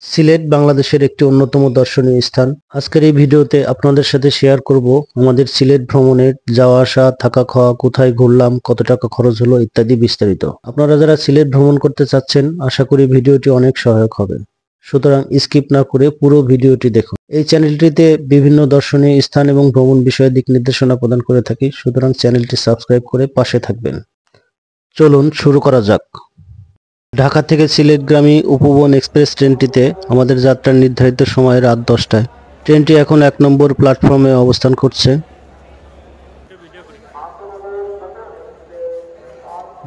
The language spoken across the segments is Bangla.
সিলেট বাংলাদেশের একটি অন্যতম দর্শনীয় স্থান। আজকের এই ভিডিওতে আপনাদের সাথে শেয়ার করব আমাদের সিলেট ভ্রমণের যাওয়া আসা, থাকা খাওয়া, কোথায় ঘুরলাম, কত টাকা খরচ হলো ইত্যাদি বিস্তারিত। আপনারা যারা সিলেট ভ্রমণ করতে চাচ্ছেন, আশা করি ভিডিওটি অনেক সহায়ক হবে। সুতরাং স্কিপ না করে পুরো ভিডিওটি দেখুন। এই চ্যানেলটিতে বিভিন্ন দর্শনীয় স্থান এবং ভ্রমণ বিষয়ে দিক নির্দেশনা প্রদান করে থাকি, সুতরাং চ্যানেলটি সাবস্ক্রাইব করে পাশে থাকবেন। চলুন শুরু করা যাক। ঢাকা থেকে সিলেটগামী উপবন এক্সপ্রেস ট্রেনটিতে আমাদের যাত্রার নির্ধারিত সময় রাত 10টায়। ট্রেনটি এখন 1 নম্বর প্ল্যাটফর্মে অবস্থান করছে।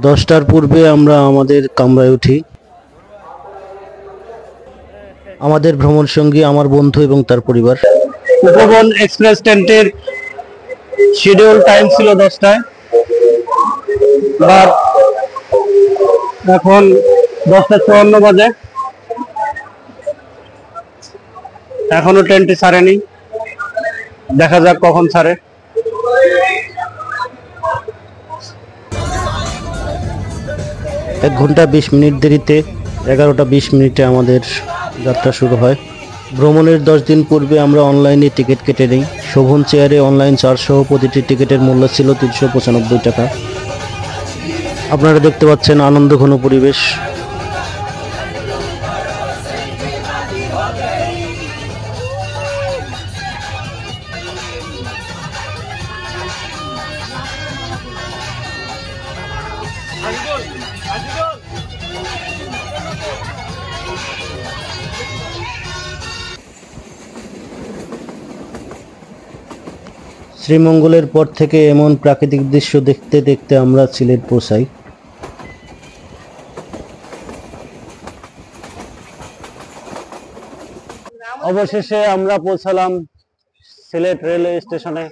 10টার পূর্বে আমরা আমাদের কামরায় উঠি। আমাদের ভ্রমণ সঙ্গী আমার বন্ধু এবং তার পরিবার। উপবন এক্সপ্রেস ট্রেনটির শিডিউল টাইম ছিল 10টায়, বাট এখন 10:54 বাজে। এখনো ট্রেনটি ছাড়েনি, দেখা যাক কখন ছাড়ে। এক ঘন্টা 20 মিনিট দেরিতে 11টা 20 মিনিটে আমাদের যাত্রা শুরু হয়। ভ্রমণের 10 দিন পূর্বে আমরা অনলাইনে টিকিট কেটে নিই। শোভন চেয়ারে অনলাইন চার্জ সহ প্রতিটি টিকিটের মূল্য ছিল 395 টাকা। আপনারা দেখতে পাচ্ছেন আনন্দঘন পরিবেশ। শ্রীমঙ্গলের পর থেকে এমন প্রাকৃতিক দৃশ্য দেখতে দেখতে আমরা সিলেট পৌঁছাই। অবশেষে আমরা পৌঁছালাম সিলেট রেলওয়ে স্টেশনে।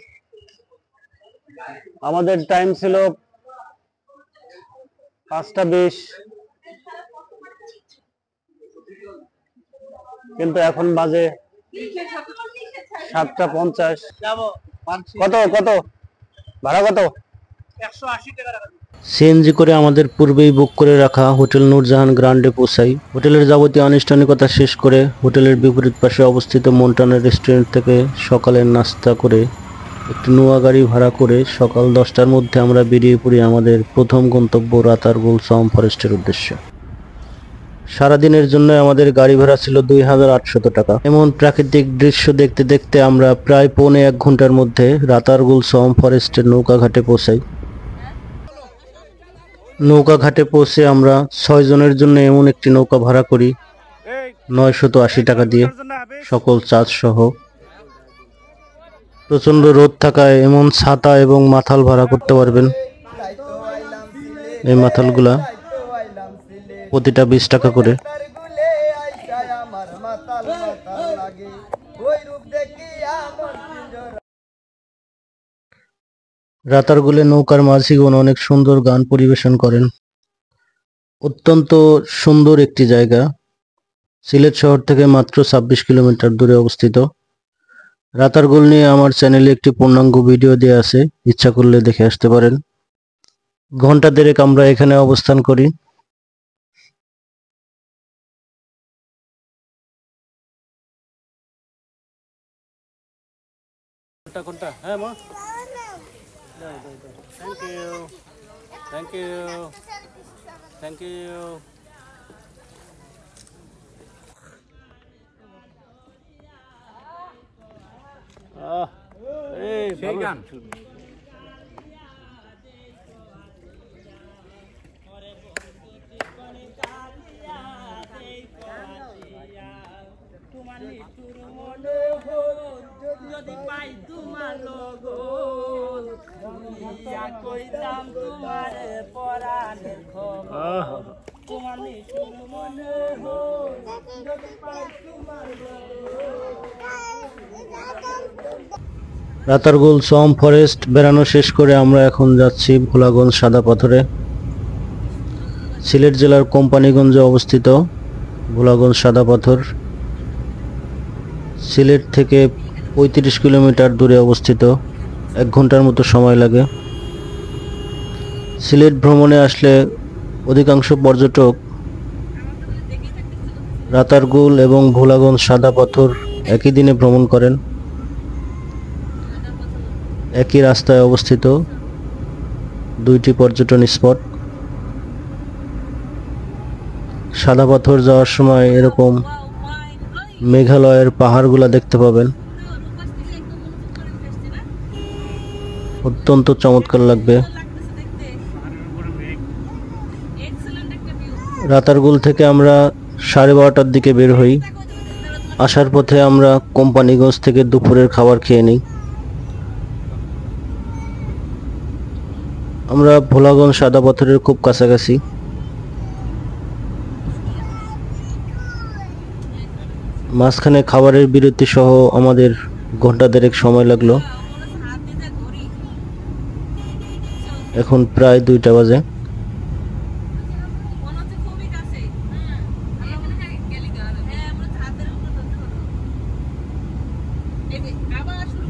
আমাদের টাইম ছিল 5টা 20, কিন্তু এখন বাজে 7টা 50। কত কত ভাড়া কত? 180 টাকা। সিএনজি করে আমাদের পূর্বেই বুক করে রাখা হোটেল নূরজাহান গ্রান্ডে পৌঁছাই। হোটেলের যাবতীয় আনুষ্ঠানিকতা শেষ করে হোটেলের বিপরীত পাশে অবস্থিত মন্টানা রেস্টুরেন্ট থেকে সকালের নাস্তা করে একটি নোয়া গাড়ি ভাড়া করে সকাল 10টার মধ্যে আমরা বেরিয়ে পড়ি আমাদের প্রথম গন্তব্য রাতারগুল সাউম ফরেস্টের উদ্দেশ্যে। সারাদিনের জন্য আমাদের গাড়ি ভাড়া ছিল 2800 টাকা। এমন প্রাকৃতিক দৃশ্য দেখতে দেখতে আমরা প্রায় 1.5 ঘন্টার মধ্যে রাতারগুল সাউম ফরেস্টের নৌকা ঘাটে পৌঁছাই। নৌকা ঘাটে পৌঁছে আমরা 6 জনের জন্য এমন একটি নৌকা ভাড়া করি 980 টাকা দিয়ে, সকল চার্জ সহ। প্রচন্ড রোদ থাকায় এমন ছাতা এবং মাথাল ভাড়া করতে পারবেন। এই মাথালগুলা প্রতিটা 20 টাকা করে। রাতারগুলে নৌকার মাঝিগণ অনেক সুন্দর গান পরিবেশন করেন। অত্যন্ত সুন্দর একটি জায়গা। সিলেট শহর থেকে মাত্র 26 কিলোমিটার দূরে অবস্থিত। রাতারগুল নিয়ে আমার চ্যানেলে একটি পূর্ণাঙ্গ ভিডিও দেয়া আছে, ইচ্ছা করলে দেখে আসতে পারেন। ঘন্টা দেড়েক আমরা এখানে অবস্থান করি। হ্যাঁ মা, thank you thank you thank you. সেই গান যদি পাই তোমার লগন ইয়া কইতাম তোমার পরাণের খবর তোমার নিশুর মনে হো যদি পাই তোমার লগন। রাতারগুল সাউম ফরেস্ট বেড়ানো শেষ করে আমরা এখন যাচ্ছি ভোলাগঞ্জ সাদা পাথরে। সিলেট জেলার কোম্পানিগঞ্জে অবস্থিত ভোলাগঞ্জ সাদা পাথর সিলেট থেকে 35 কিলোমিটার দূরে অবস্থিত। 1 ঘন্টার মতো সময় লাগে। সিলেট ভ্রমণে আসলে অধিকাংশ পর্যটক রাতারগুল এবং ভোলাগঞ্জ সাদা পাথর একই দিনে ভ্রমণ করেন। একই রাস্তায় অবস্থিত দুইটি পর্যটন স্পট। সাদা পাথর যাওয়ার সময় এরকম মেঘালয়ের পাহাড়গুলা দেখতে পাবেন, অত্যন্ত চমৎকার লাগবে। রাতারগুল থেকে আমরা 12:30টার দিকে বের হই। আসার পথে আমরা কোম্পানিগঞ্জ থেকে দুপুরের খাবার খেয়ে নিই। আমরা ভোলাগঞ্জ সাদা পাথরের খুব কাছাকাছি। মাঝখানে খাবারের বিরতি সহ আমাদের ঘন্টা দেড়েক সময় লাগলো। এখন প্রায় 2টা বাজে।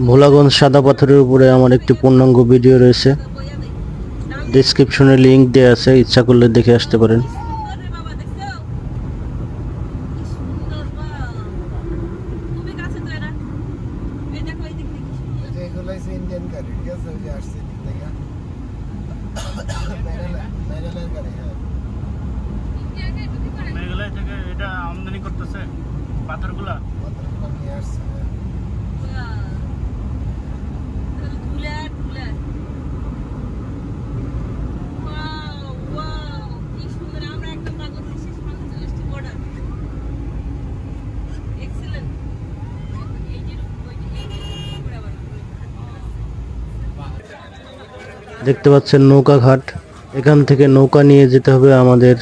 ভোলাগঞ্জ সাদা পাথরের উপরে আমার একটি পূর্ণাঙ্গ ভিডিও রয়েছে, ডেসক্রিপশনে লিংক দেওয়া আছে, ইচ্ছা করলে দেখে আসতে পারেন। মেঘালয় থেকে এটা আমদানি করতেছে পাথরগুলা নিয়ে আসছে। দেখতে পাচ্ছেন নৌকা ঘাট। এখান থেকে নৌকা নিয়ে যেতে হবে আমাদের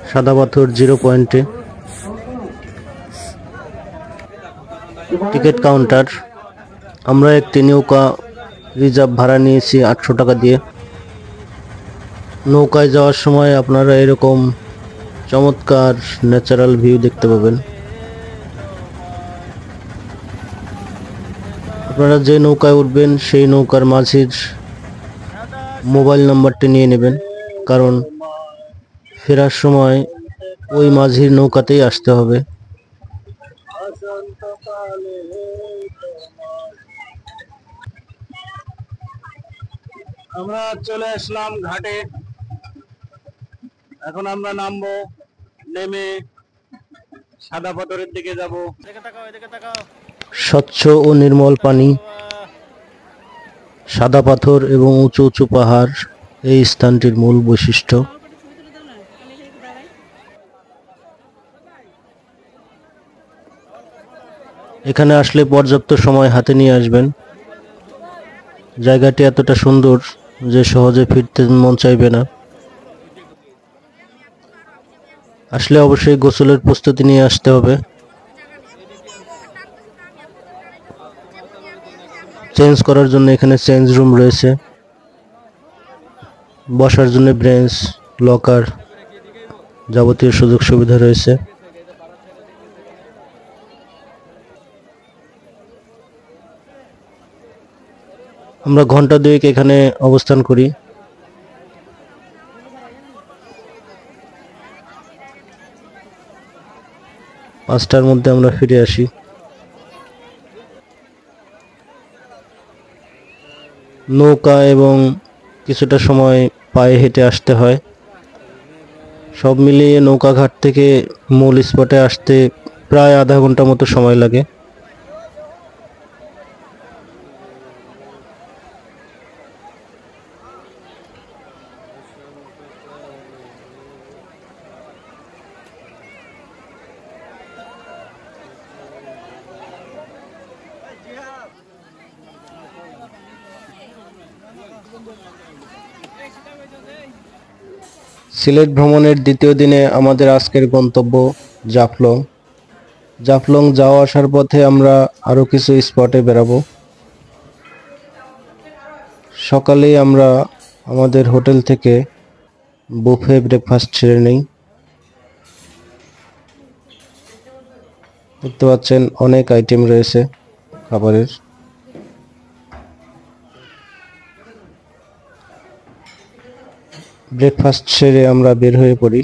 সাদা পাথর 0 পয়েন্টে। Ticket counter. আমরা একটি নৌকা রিজার্ভ ভাড়া নিয়েছি 800 টাকা দিয়ে। নৌকায় যাওয়ার সময় আপনারা এরকম চমৎকার ন্যাচারাল ভিউ দেখতে পাবেন। আপনারা যে নৌকায় উঠবেন সেই নৌকার মাঝির মোবাইল নাম্বারটি নিয়ে নেবেন, কারণ ফেরার সময় ওই মাঝির নৌকাতেই আসতে হবে। আমরা চলে আসলাম ঘাটে। এখন আমরা নামবো, নেমে সাদা পাথরের দিকে যাব। স্বচ্ছ ও নির্মল পানি, সাদা পাথর এবং উঁচু উঁচু পাহাড় এই স্থানটির মূল বৈশিষ্ট্য। এখানে আসলে পর্যাপ্ত সময় হাতে নিয়ে আসবেন। জায়গাটি এতটা সুন্দর যে সহজে ফিরতে মন চাইবে না। আসলে অবশ্যই গোসলের প্রস্তুতি নিয়ে আসতে হবে। চেঞ্জ করার জন্য এখানে চেঞ্জ রুম রয়েছে, বসার জন্য ব্রেঞ্চ, লকার, যাবতীয় সুযোগ সুবিধা রয়েছে। আমরা ঘন্টা 2 এখানে অবস্থান করি। পাঁচটার মধ্যে আমরা ফিরে আসি। নৌকা এবং কিছুটা সময় পায়ে হেঁটে আসতে হয়। সব মিলিয়ে নৌকা ঘাট থেকে মূল স্পটে আসতে প্রায় আধা ঘন্টা মতো সময় লাগে। সিলেট ভ্রমণের দ্বিতীয় দিনে আমাদের আজকের গন্তব্য জাফলং। জাফলং যাওয়া আসার পথে আমরা আরো কিছু স্পটে বেরাবো। সকালেই আমরা আমাদের হোটেল থেকে বুফে ব্রেকফাস্ট সেরে নেই। দেখতে পাচ্ছেন অনেক আইটেম রয়েছে খাবারের। ব্রেকফাস্ট সেরে আমরা বের হয়ে পড়ি।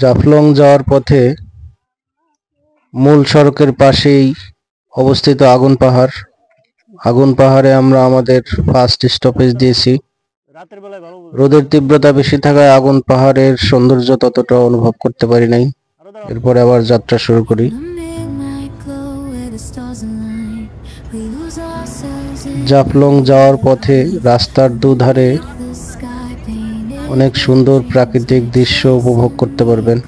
জাফলং যাওয়ার পথে মূল সড়কের পাশেই অবস্থিত আগুন পাহাড়। আগুন পাহাড়ে আমরা আমাদের ফার্স্ট স্টপেজ দিয়েছি। রাতের বেলায় ভালো রোদের তীব্রতা বেশি থাকায় আগুন পাহাড়ের সৌন্দর্য ততটা অনুভব করতে পারি নাই। এরপরে আবার যাত্রা শুরু করি। জাফলং যাওয়ার পথে রাস্তার দুধারে অনেক সুন্দর প্রাকৃতিক দৃশ্য উপভোগ করতে পারবেন।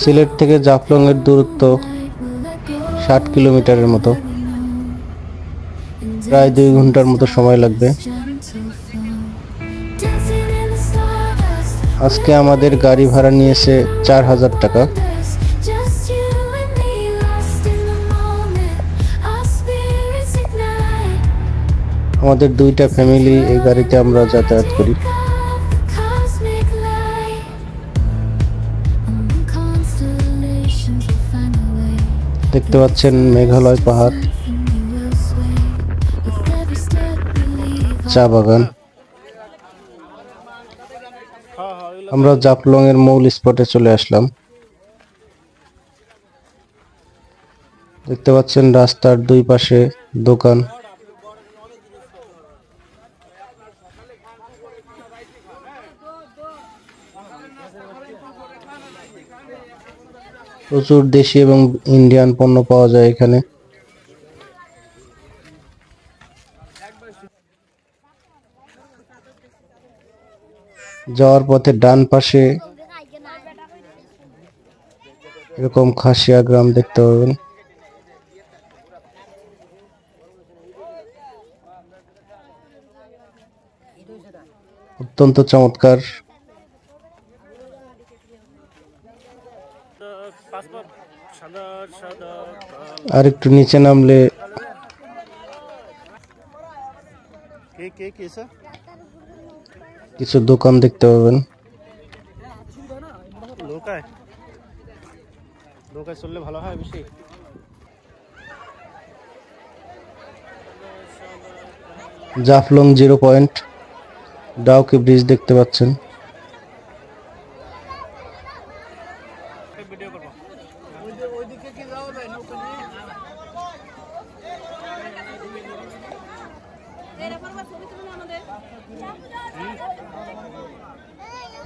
সিলেট থেকে জাফলং এর দূরত্ব 60 কিলোমিটারের মতো, প্রায় 2 ঘন্টার মতো সময় লাগবে। আজকে আমাদের গাড়ি ভাড়া নিয়েছে 4000 টাকা। আমাদের 2টা ফ্যামিলি এই গাড়িতে আমরা যাতায়াত করি। দেখতে পাচ্ছেন মেঘালয় পাহাড়, চা বাগান। আমরা জাফলং এর মূল স্পটে চলে আসলাম। দেখতে পাচ্ছেন রাস্তার 2 পাশে দোকান। প্রচুর দেশি এবং ইন্ডিয়ান পণ্য পাওয়া যায় এখানে। যাওয়ার পথে ডান পাশে এরকম খাসিয়া গ্রাম দেখতে পাবেন। অত্যন্ত চমৎকার। আর একটু নিচে নামলে কিছু দোকান দেখতে পাবেন। নৌকায় চললে ভালো হয় বেশি। জাফলং 0 পয়েন্ট ডাউকি ব্রিজ দেখতে পাচ্ছেন।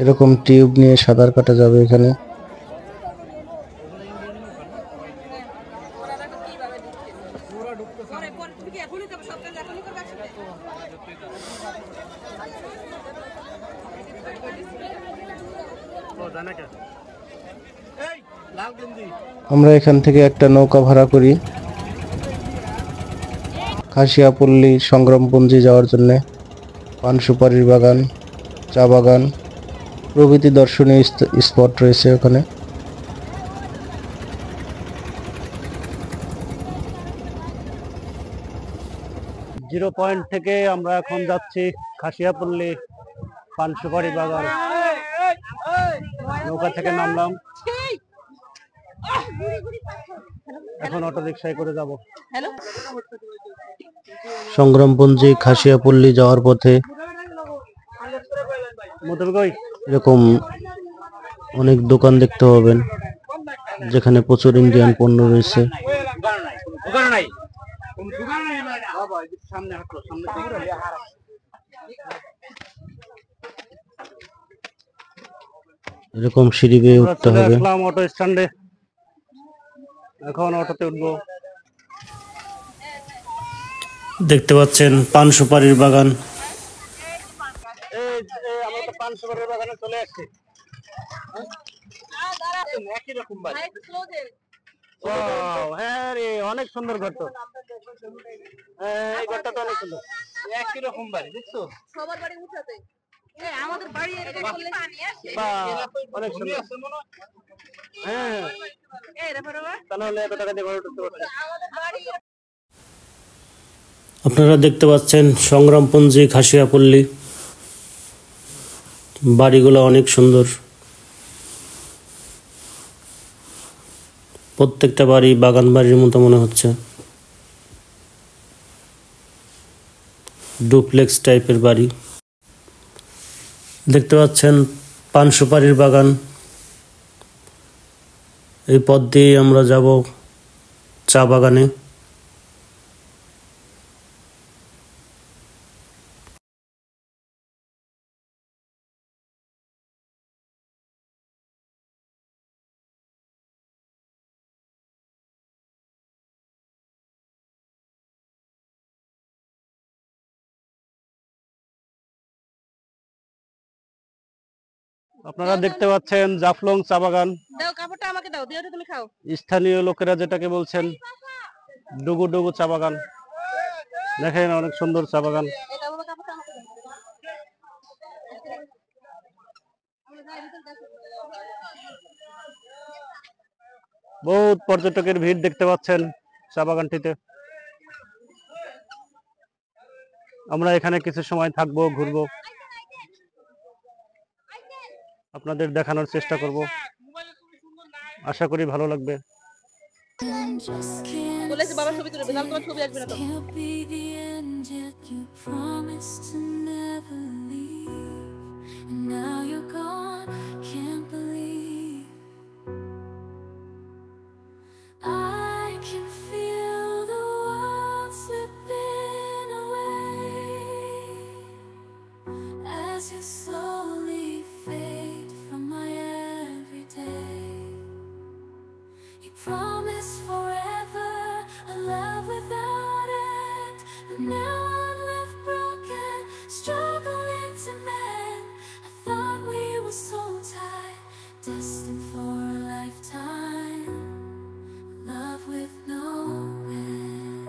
এরকম টিউব নিয়ে সাঁতার কাটা যাবে এখানে। আমরা এখান থেকে একটা নৌকা ভাড়া করি খাসিয়াপল্লী সংগ্রামপুঞ্জি যাওয়ার জন্য। পান সুপারির বাগান, চা বাগান প্রভৃতি দর্শনীয় স্পট রয়েছে ওখানে। 0 পয়েন্ট থেকে আমরা এখন যাচ্ছি খাসিয়াপল্লী পান সুপারি বাগান। নৌকা থেকে নামলাম, এখন অটো রিক্সায় করে যাব। সংগ্রামপুঞ্জি খাসিয়াপল্লী যাওয়ার পথে এরকম অনেক দোকান দেখতে পাবেন যেখানে প্রচুর ইন্ডিয়ান পণ্য রয়েছে। এরকম সিঁড়ি বেয়ে উঠতে হবে। অটো স্ট্যান্ডে, এখন অটোতে উঠবো। দেখতে পাচ্ছেন পান সুপারির বাগান। আমরা তো পান সুপারির বাগানে চলে আসছি। হ্যাঁ রে, অনেক সুন্দর ঘর তো। এই ঘরটা তো অনেক সুন্দর। একই রকম বাড়ি দেখছো? সবার বাড়ি উঠাতে। আমাদের বাড়ি এদিকে করলে পানি আসে। অনেক সুন্দর। হ্যাঁ, তাহলে এত টাকা দিয়ে ঘর উঠতে পারছে। আপনারা দেখতে পাচ্ছেন সংগ্রামপুঞ্জি খাসিয়াপল্লী, বাড়িগুলো অনেক সুন্দর। প্রত্যেকটা বাড়ি বাগান বাড়ির মতো মনে হচ্ছে, ডুপ্লেক্স টাইপের বাড়ি। দেখতে পাচ্ছেন পান সুপারির বাগান। এই পথ দিয়ে আমরা যাব চা বাগানে। আপনারা দেখতে পাচ্ছেন জাফলং চা বাগান। দাও কাপড়টা আমাকে দাও, দিও তুমি খাও। স্থানীয় লোকেরা যেটাকে বলছেন ডুগু ডুগু চা বাগান। দেখেন অনেক সুন্দর চা বাগান। এই দাও বাবা, কাপড়টা আমাকে দাও। বহুত পর্যটকের ভিড় দেখতে পাচ্ছেন চা বাগানটিতে। আমরা এখানে কিছু সময় থাকবো, ঘুরবো, আপনাদের দেখানোর চেষ্টা করব। আশা করি ভালো লাগবে। বলেছে বাবা ছবি তুলবে, তাহলে তোমার ছবি আসবে না তো। Promise forever a love without end. But now I'm left broken, struggling to mend. I thought we were so tight, destined for a lifetime. Love with no end.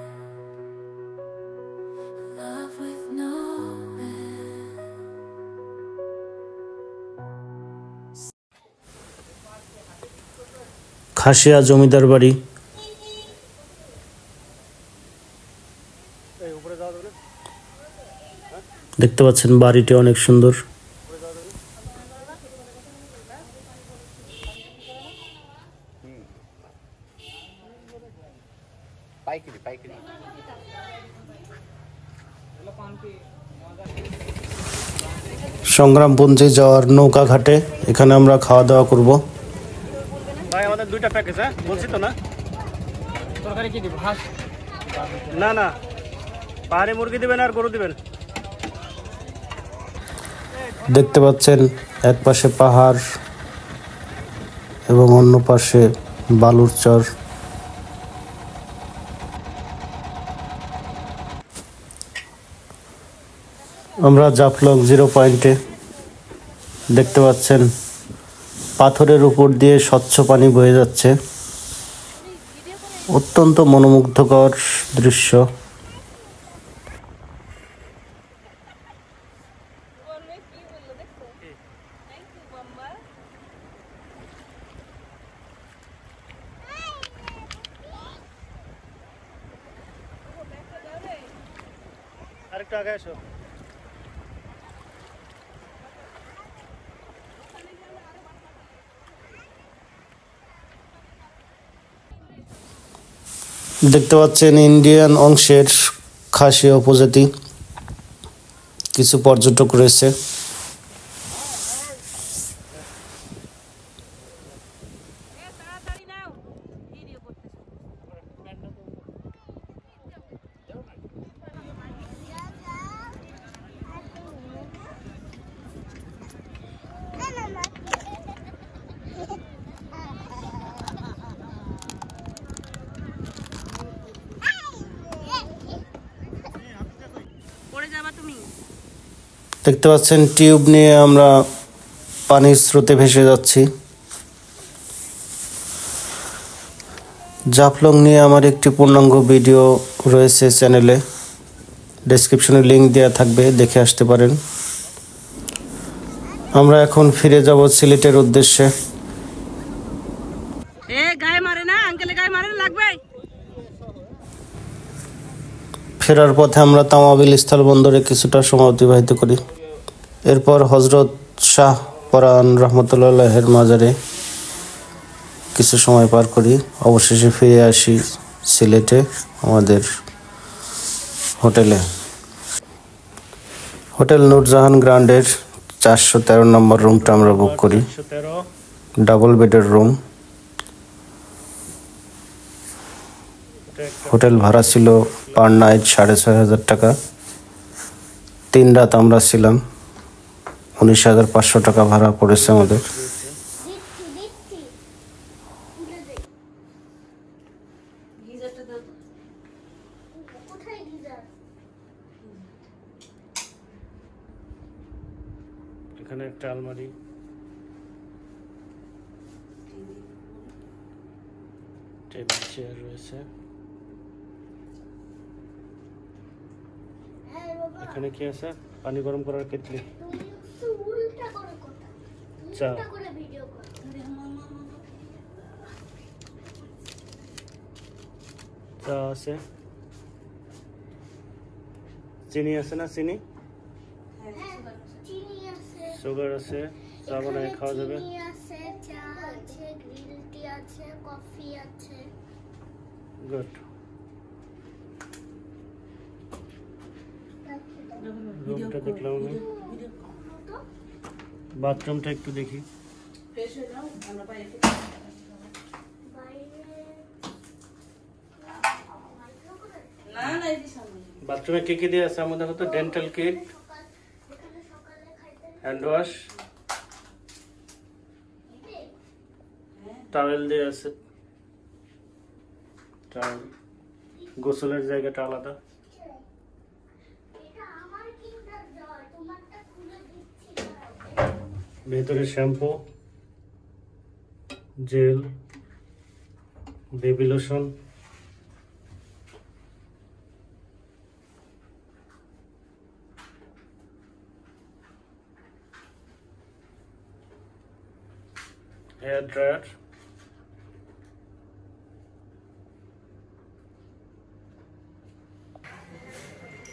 Love with no end. Khasia জমিদার বাড়ি। দেখতে পাচ্ছেন বাড়িটি অনেক সুন্দর। সংগ্রামপুঞ্জে যাওয়ার নৌকা ঘাটে, এখানে আমরা খাওয়া দাওয়া করব। ভাই আমাদের দুইটা প্যাকেজ, হ্যাঁ বলছি তো না। তরকারি কি দিব? হাঁস? না না, পাহাড়ি মুরগি দিবেন আর গরু দিবেন। দেখতে পাচ্ছেন এক পাশে পাহাড় এবং অন্য পাশে বালুর চর। আমরা জাফলং 0 পয়েন্টে। দেখতে পাচ্ছেন পাথরের উপর দিয়ে স্বচ্ছ পানি বয়ে যাচ্ছে, অত্যন্ত মনোমুগ্ধকর দৃশ্য। আরেকটু আগে এসো। দেখতে পাচ্ছেন ইন্ডিয়ান অংশের খাসিয়া উপজাতি কিছু পর্যটক রয়েছে। দেখতে পাচ্ছেন টিউব নিয়ে আমরা পানির স্রোতে ভেসে যাচ্ছি। জাফলং নিয়ে আমার একটি পূর্ণাঙ্গ ভিডিও রয়েছে চ্যানেলে, ডেসক্রিপশনে লিংক দেওয়া থাকবে, দেখে আসতে পারেন। আমরা এখন ফিরে যাব সিলেটের উদ্দেশ্যে। গায়ে মারে না আঙ্কেলে, গায়ে মারে লাগবে। ফেরার পথে আমরা তামাবিল স্থলবন্দরে কিছুটা সময় অতিবাহিত করি। এরপর হজরত শাহ পরান রহমতুল্লাহের মাজারে কিছু সময় পার করি, অবশেষে ফিরে আসি সিলেটে আমাদের হোটেলে। হোটেল নূরজাহান গ্র্যান্ডের 413 নম্বর রুমটা আমরা বুক করি, 413। ডাবল বেডের রুম। হোটেল ভাড়া ছিল পার নাইট 6,500 টাকা। 3 রাত আমরা ছিলাম, 19,500 টাকা ভাড়া পড়েছে আমাদের। এখানে একটা আলমারি, টেবিল চেয়ার রয়েছে। এখানে কি আছে? পানি গরম করার কেটলি, চা, চা আছে, চিনি আছে না? চিনি, সুগার আছে, চা বানায় খাওয়া যাবে। গুড। রুমটা দেখলাম আমি, বাথরুমটা একটু দেখি। বাথরুমে কি কি দিয়ে আছে আমাদের? হতো dental kit, hand wash, towel দিয়ে আছে, টাওয়েল, গোসলের জায়গাটা আলাদা। ভেতরে shampoo, gel, baby lotion, hair dryer,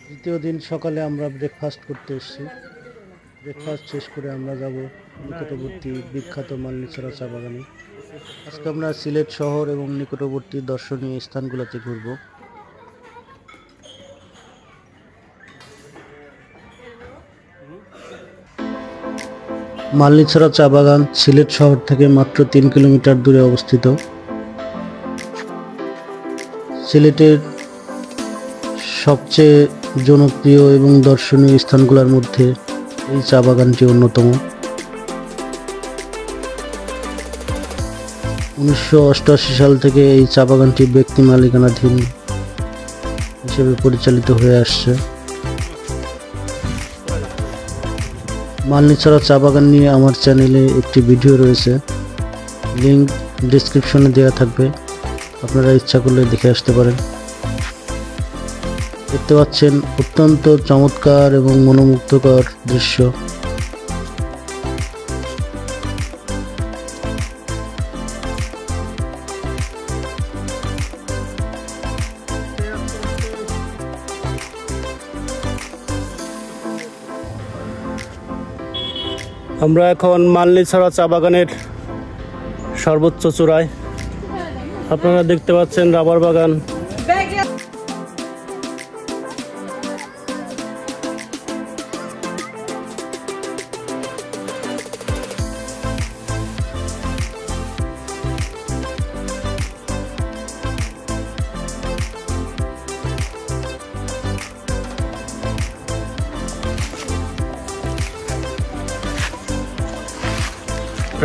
দ্বিতীয় দিন সকালে আমরা ব্রেকফাস্ট করতে এসেছি। ব্রেকফাস্ট শেষ করে আমরা যাব নিকটবর্তী বিখ্যাত মালনীছড়া চা বাগানে। আজকে আমরা সিলেট শহর এবং নিকটবর্তী দর্শনীয় স্থানগুলোতে ঘুরব। মালনীছড়া চা বাগান সিলেট শহর থেকে মাত্র 3 কিলোমিটার দূরে অবস্থিত। সিলেটের সবচেয়ে জনপ্রিয় এবং দর্শনীয় স্থানগুলোর মধ্যে এই চা বাগানটি অন্যতম। 1988 সাল থেকে এই চা বাগানটি ব্যক্তি মালিকানাধীন হিসেবে পরিচালিত হয়ে আসছে। মালনীছড়া চা বাগান নিয়ে আমার চ্যানেলে একটি ভিডিও রয়েছে, লিংক ডেসক্রিপশনে দেওয়া থাকবে, আপনারা ইচ্ছা করলে দেখে আসতে পারেন। দেখতে পাচ্ছেন অত্যন্ত চমৎকার এবং মনোমুগ্ধকর দৃশ্য। আমরা এখন মালনীছড়া চা বাগানের সর্বোচ্চ চূড়ায়। আপনারা দেখতে পাচ্ছেন রাবার বাগান।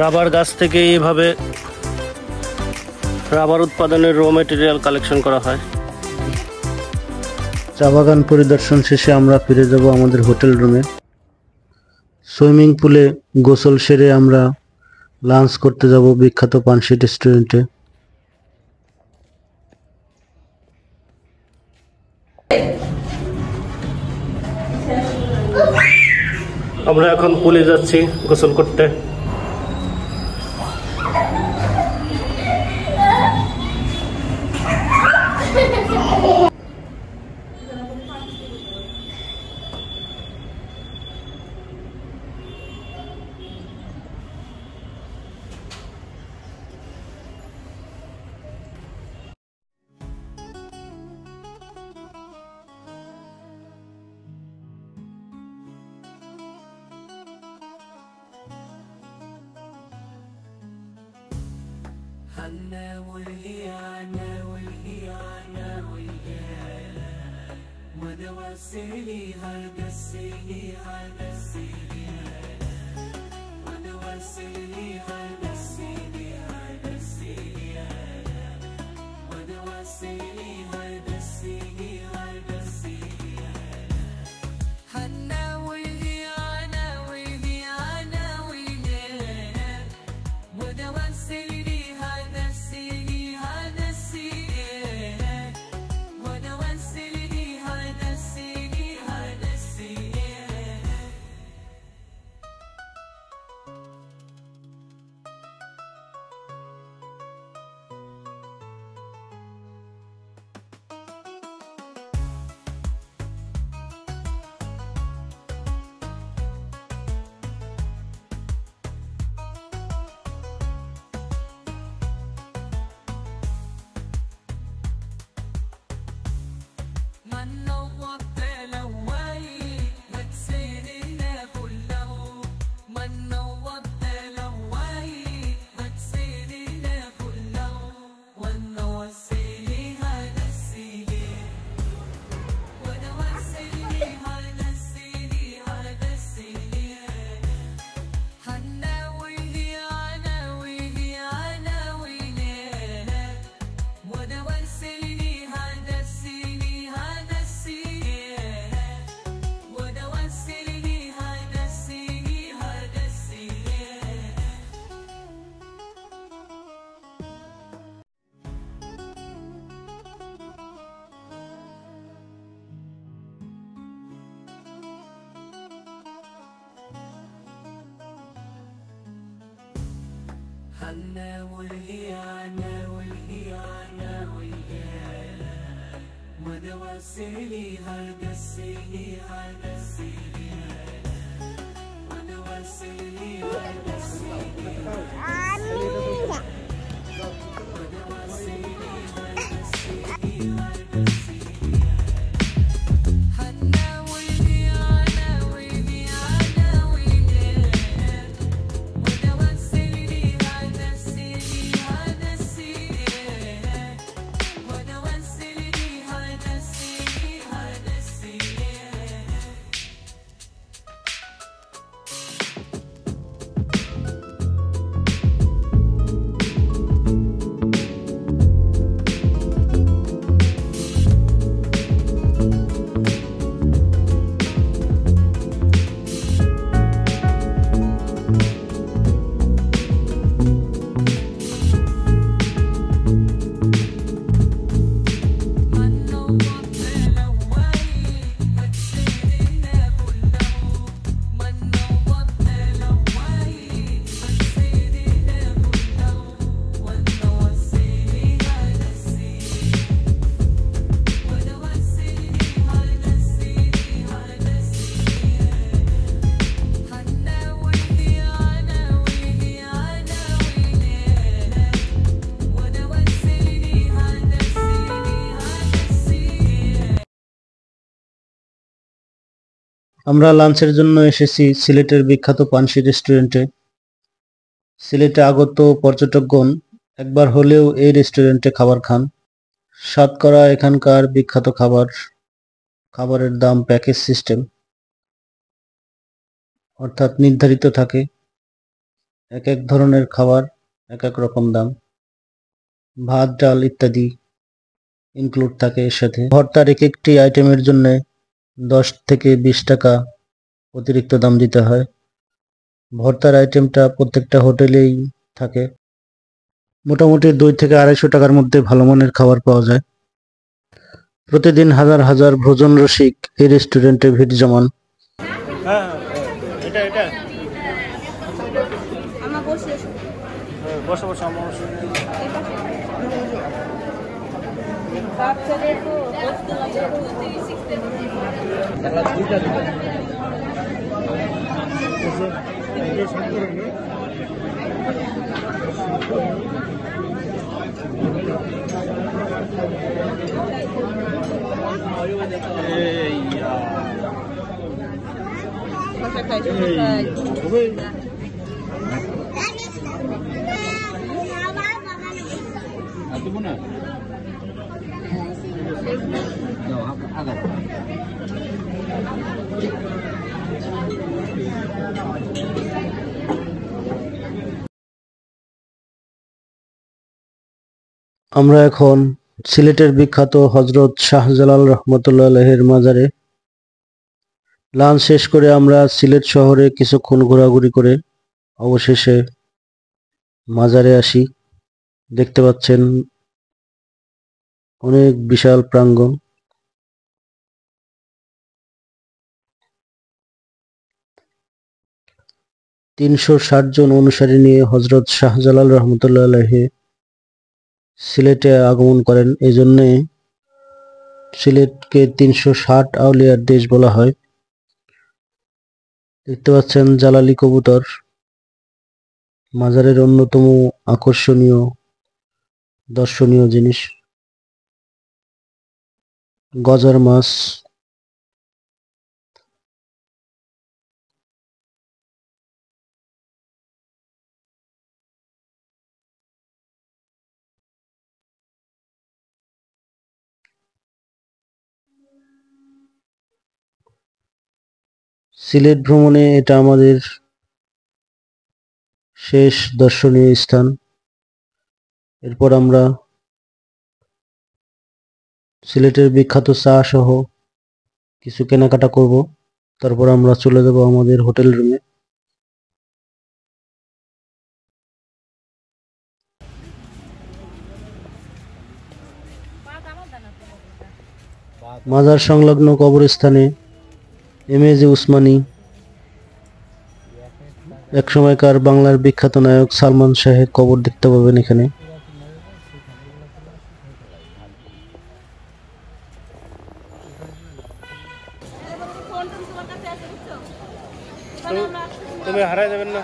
রাবার গাছ থেকে এইভাবে রাবার উৎপাদনের র মেটেরিয়াল কালেকশন করা হয়। চা বাগান পরিদর্শন শেষে আমরা ফিরে যাব আমাদের হোটেল রুমে। সুইমিং পুলে গোসল সেরে আমরা লাঞ্চ করতে যাব বিখ্যাত পানসি রেস্টুরেন্টে। আমরা এখন পুলে যাচ্ছি গোসল করতে। আমরা লাঞ্চের জন্য এসেছি সিলেটের বিখ্যাত পানসি রেস্টুরেন্টে। সিলেটে আগত পর্যটকগণ একবার হলেও এই রেস্টুরেন্টে খাবার খান। সাতকরা এখানকার বিখ্যাত খাবারের দাম প্যাকেজ সিস্টেম, অর্থাৎ নির্ধারিত থাকে। এক এক ধরনের খাবার এক এক রকম দাম। ভাত, ডাল ইত্যাদি ইনক্লুড থাকে এর সাথে। ভর্তার এক একটি আইটেমের জন্য 10 থেকে 20 টাকা অতিরিক্ত দাম দিতে হয়। ভর্তার আইটেমটা প্রত্যেকটা হোটেলেই থাকে। মোটামুটি 2 থেকে 250 টাকার মধ্যে ভালো মানের খাবার পাওয়া যায়। প্রতিদিন হাজার হাজার ভোজন রসিক এই রেস্টুরেন্টে ভিড় জমান। হ্যাঁ এটা এটা আমার বসে বসে বসে আমার বাচ্চাদের তো বসতে লাগে 哎呀。আমরা এখন সিলেটের বিখ্যাত হজরত শাহজালাল রহমতুল্লাহ আলাইহির মাজারে লাঞ্চ শেষ করে আমরা সিলেট শহরে কিছুক্ষণ ঘোরাঘুরি করে অবশেষে মাজারে আসি। দেখতে পাচ্ছেন অনেক বিশাল প্রাঙ্গণ। তিনশো 60 জন অনুসারী নিয়ে হজরত শাহজালাল রহমতুল্লাহ আলাইহি সিলেটে আগমন করেন। এই জন্যে সিলেটকে 360 আউলিয়ার দেশ বলা হয়। দেখতে পাচ্ছেন জালালি কবুতর, মাজারের অন্যতম আকর্ষণীয় দর্শনীয় জিনিস। গজার মাছ, সিলেট ভ্রমণে এটা আমাদের শেষ দর্শনীয় স্থান। এরপর আমরা সিলেটের বিখ্যাত চা সহ কিছু কেনাকাটা করব, তারপর আমরা চলে যাব আমাদের হোটেল রুমে। মাজার সংলগ্ন কবরস্থানে এমএজে উসমানী, একসময়কার বাংলার বিখ্যাত নায়ক সালমান শাহের কবর দেখতে পাবেন এখানে। তুমি হারাই যাবেন না।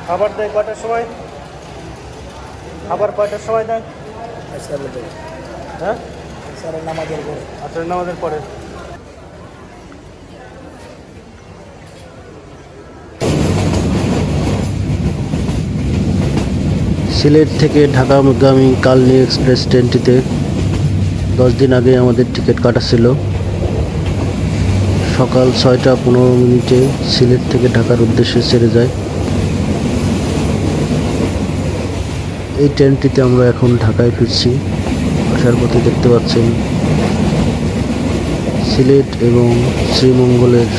খাবার দেয় কয়টার সময়? খাবার কয়টার সময় দেয়? হ্যাঁ, নামাজের পরে। আচ্ছা, নামাজের পরে। সিলেট থেকে ঢাকাগামী কালনী এক্সপ্রেস ট্রেনটিতে 10 দিন আগে আমাদের টিকিট কাটা ছিল। সকাল 6টা 15 মিনিটে সিলেট থেকে ঢাকার উদ্দেশ্যে ছেড়ে যায়। এই ট্রেনটিতে আমরা এখন ঢাকায় ফিরছি। আসার পথে দেখতে পাচ্ছেন সিলেট এবং শ্রীমঙ্গলের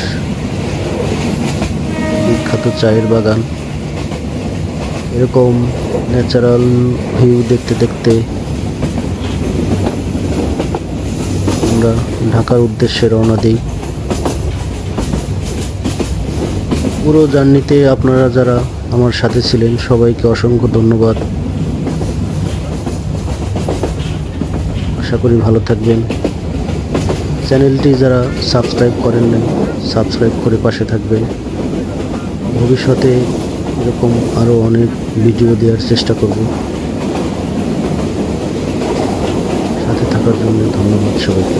বিখ্যাত চায়ের বাগান। এরকম ন্যাচারাল ভিউ দেখতে দেখতে আমরা ঢাকার উদ্দেশ্যে রওনা দিই। পুরো জার্নিতে আপনারা যারা আমার সাথে ছিলেন সবাইকে অসংখ্য ধন্যবাদ। আশা করি ভালো থাকবেন। চ্যানেলটি যারা সাবস্ক্রাইব করেন নাই সাবস্ক্রাইব করে পাশে থাকবেন। ভবিষ্যতে এরকম আরও অনেক ভিডিও দেওয়ার চেষ্টা করব। সাথে থাকার জন্য ধন্যবাদ সবাইকে।